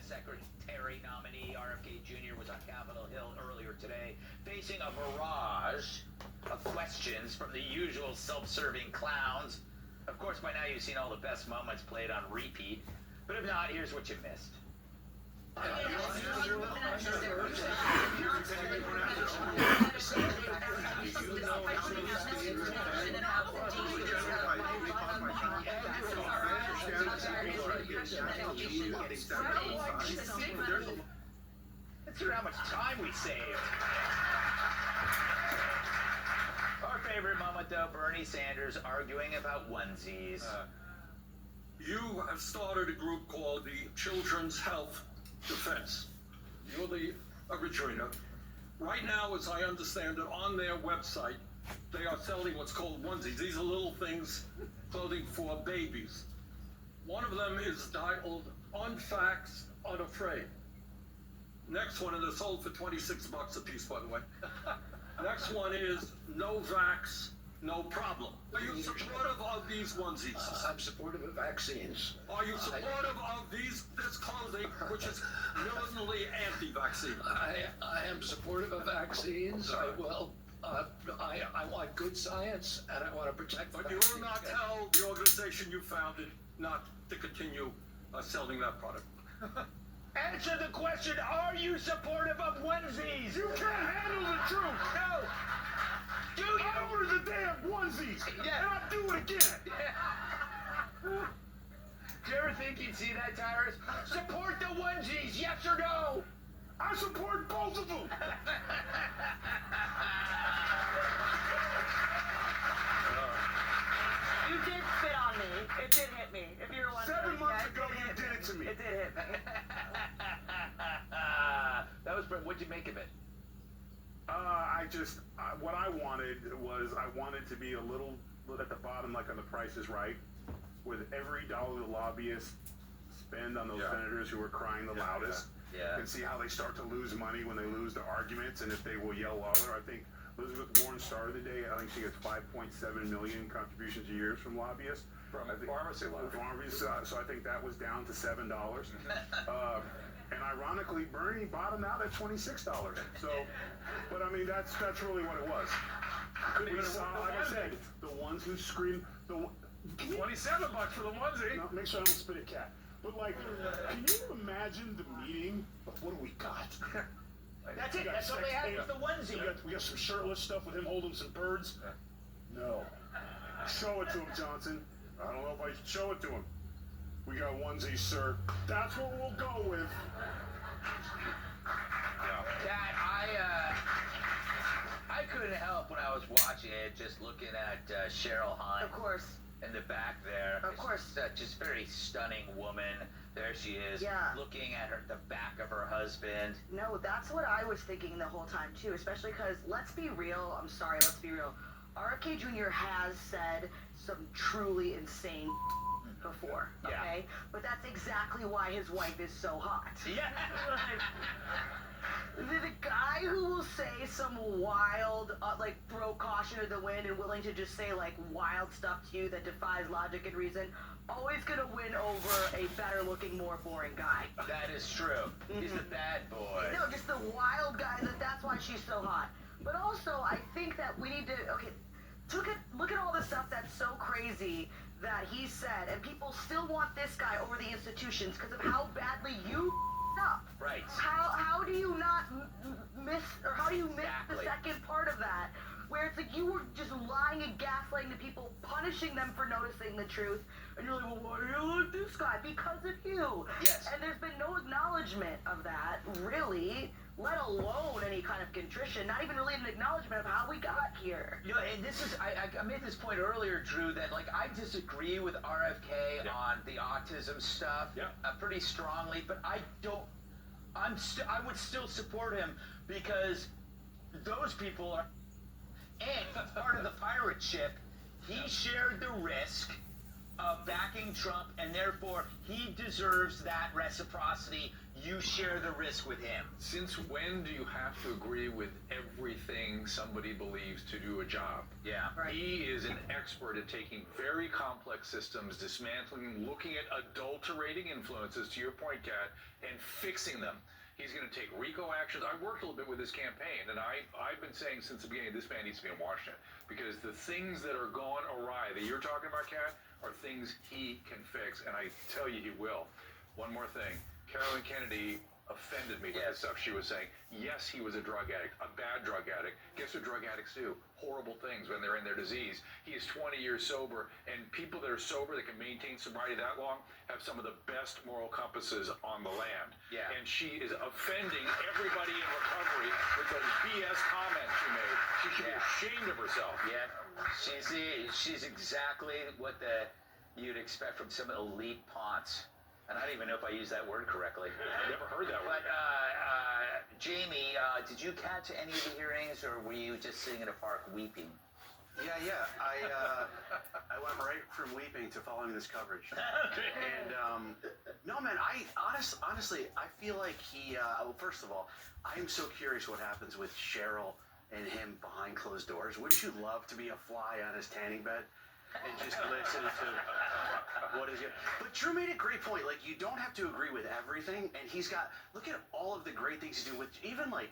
Secretary nominee RFK Jr. was on Capitol Hill earlier today, facing a barrage of questions from the usual self-serving clowns. Of course, by now you've seen all the best moments played on repeat, but if not, here's what you missed. Consider how much time we saved. Our favorite moment, though, Bernie Sanders arguing about onesies. You have started a group called the Children's Health Defense. You're the originator. Right now, as I understand it, on their website, they are selling what's called onesies. These are little things, clothing for babies. One of them is titled Unfaxed, Unafraid. Next one, and they're sold for $26 a piece, by the way. Next one is No Vax, No Problem. Are you supportive of these onesies? I'm supportive of vaccines. Are you supportive of this clothing, which is militantly anti-vaccine? I am supportive of vaccines. I want good science, and I want to protect But you will not tell the organization you founded not to continue selling that product. Answer the question, are you supportive of onesies? You can't handle the truth. No. Do you? I ordered the damn onesies. Yeah. And I'll do it again. Do you ever think you'd see that, Tyrus? Support the onesies, yes or no? I support both of them. You did spit on me. It did hit me. If you're wondering. 7 months ago, you did it to me. It did hit me. That was, what'd you make of it? What I wanted was, I wanted to be a little at the bottom, like on The Price is Right, with every dollar the lobbyists spend on those senators who are crying the loudest, and see how they start to lose money when they lose the arguments, and if they will yell louder. I think Elizabeth Warren started the day. I think she gets 5.7 million contributions a year from lobbyists. From pharmacy lobbyists. So I think that was down to $7. And ironically, Bernie bottomed out at $26. So, but I mean, that's really what it was. We saw, like I said, the ones who scream, $27 for the onesie. No, make sure I don't spit a cat. But like, can you imagine the meeting of what do we got? That's it. That's all they had was the onesie. We got some shirtless stuff with him holding some birds. No. Show it to him, Johnson. I don't know if I should show it to him. We got onesies, sir. That's what we'll go with. Dad, I couldn't help when I was watching it, just looking at Cheryl Hunt. Of course. In the back there. Of course. Just very stunning woman. There she is, looking at the back of her husband. No, that's what I was thinking the whole time, too, especially because, let's be real, I'm sorry, let's be real. RFK Jr. has said some truly insane before, okay? But that's exactly why his wife is so hot. Yeah. The guy who will say some wild, throw caution to the wind and willing to just say, wild stuff to you that defies logic and reason, always gonna win over a better-looking, more boring guy. That is true. He's the bad boy. No, just the wild guy, that's why she's so hot. But also, I think that we need to, look at all the stuff that's so crazy that he said, and people still want this guy over the institutions because of how badly you up. Right. How do you not miss, or how do you miss the second part of that, where it's like you were just lying and gaslighting the people, punishing them for noticing the truth, and you're like, well, why do you like this guy? Because of you. Yes. And there's been no acknowledgement of that, really, let alone any kind of contrition, not even really an acknowledgement of how we got here. You know, and this is, I made this point earlier, Drew, that, I disagree with RFK on the autism stuff pretty strongly, but I would still support him because those people are, and part of the pirate ship, he shared the risk backing Trump, and therefore he deserves that reciprocity. You share the risk with him. Since when do you have to agree with everything somebody believes to do a job? Yeah. Right. He is an expert at taking very complex systems, dismantling, looking at adulterating influences, to your point, Kat, and fixing them. He's going to take RICO actions. I worked a little bit with his campaign, and I've been saying since the beginning, this man needs to be in Washington, because the things that are gone awry that you're talking about, Kat, are things he can fix, and I tell you he will. One more thing. Carolyn Kennedy offended me with the stuff she was saying. Yes, he was a drug addict, a bad drug addict. Guess what drug addicts do? Horrible things when they're in their disease. He is 20 years sober, and people that are sober that can maintain sobriety that long have some of the best moral compasses on the land. Yeah. And she is offending everybody in recovery with those BS comments she made. She should be ashamed of herself. Yeah, she's exactly what you'd expect from some elite ponce. And I don't even know if I used that word correctly. I never heard that word. But Jamie, did you catch any of the hearings, or were you just sitting in a park weeping? Yeah. I went right from weeping to following this coverage. And no, man, I honestly, I feel like he. Well, first of all, I'm so curious what happens with Cheryl and him behind closed doors. Wouldn't you love to be a fly on his tanning bed and just listen to what is it? But Drew made a great point. Like, you don't have to agree with everything, and he's got. Look at all of the great things he's doing with even like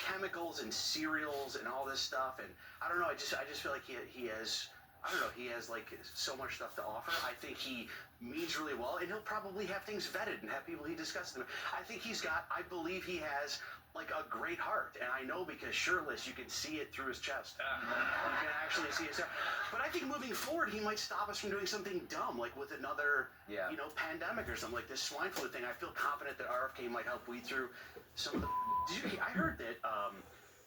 chemicals and cereals and all this stuff. And I don't know. I just feel like he has. I don't know. He has like so much stuff to offer. I think he means really well, and he'll probably have things vetted and have people he discusses them. I think he's got. I believe he has like a great heart, and I know because shirtless, you can see it through his chest. You can actually see it. But I think moving forward, he might stop us from doing something dumb, like with another, pandemic or something like this swine flu thing. I feel confident that RFK might help weed through some of the. I heard that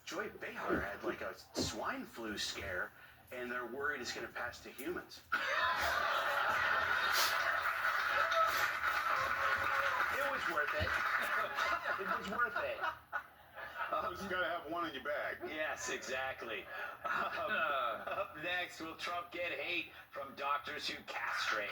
Joy Behar had like a swine flu scare, and they're worried it's going to pass to humans. It was worth it. It was worth it. You gotta have one in your bag. Yes, exactly. Up next, will Trump get hate from doctors who castrate?